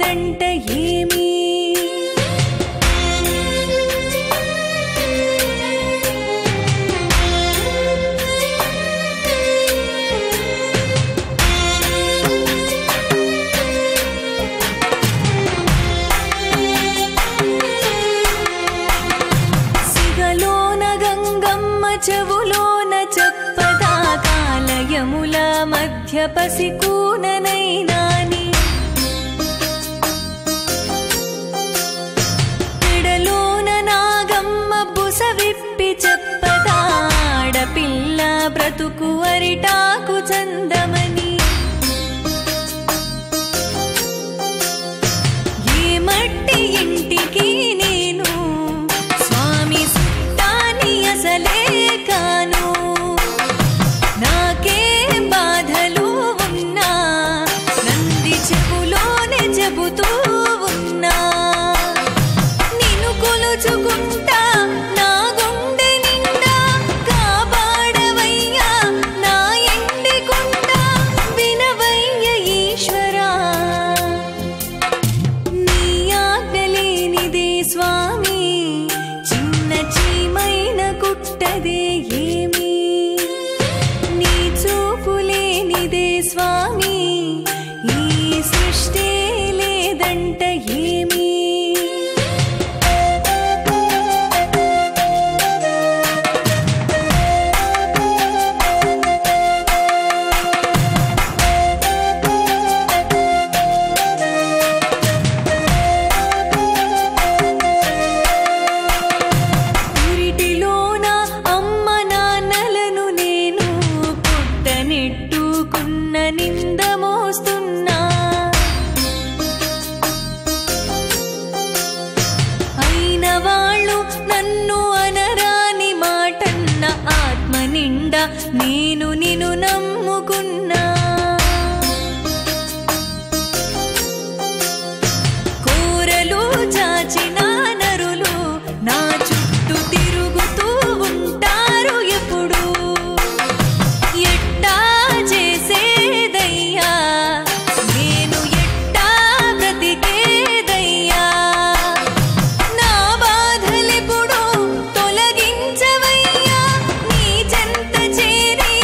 లేదంట ఏమీ. సిగలోన గంగమ్మ చెవులోన చెప్పదా కాలయముల మధ్య పసికూననైనాని. పిడలోన నాగమ్మ బుస విప్పి చెప్పదా ఆడపిల్ల బ్రతుకు అరిటాకు చందమని. ఏ మట్టి ఇంటికి నేను స్వామి సుట్టాని అసలే కాను. నాకే బాధలు ఉన్నా నంది చెవులోనే చెబుతూ ఉన్నా. నిన్ను కొలుచుకుంటా నా గుండె నిండా కాపాడవయ్యా నా ఎండికుంట వినవయ్య ఈశ్వరా. నీ ఆజ్ఞ లేనిదే స్వామి చిన్న చీమైన కుట్టదే ఏమీ. నీ చూపు లేనిదే స్వామి ఈ సృష్టి లేదంట ఏమీ. పురిటిలోన అమ్మ నాన్నలను నేను పుట్టనెట్టుకున్న నింద మోస్తున్నా. అయిన వాళ్ళు నన్ను అనరాని మాటన్న ఆత్మ నిండా నేను నిన్ను నమ్ముకున్నా. కూరలు చాచిన నరులు నా చుట్టూ తిరుగుతూ ఉంటారు ఎప్పుడు. ఎట్టా చేసేదయ్యా నేను ఎట్టా బ్రతికేదయ్యా. నా బాధలెప్పుడు తొలగించవయ్యా నీ చెంత చేరి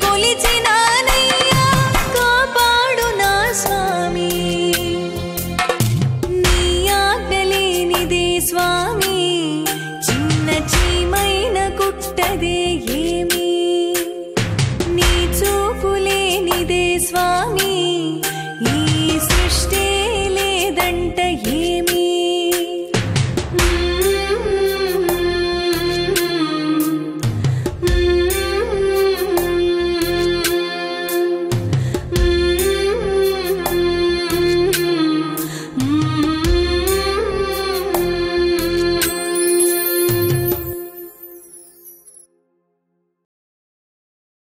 కొలిచినానయ్యా. కాపాడు నా స్వామి. నీ ఆజ్ఞ లేనిదే స్వామి చిన్న చీమైన కుట్టదే ఏమీ. నీ చూపు లేనిదే స్వామి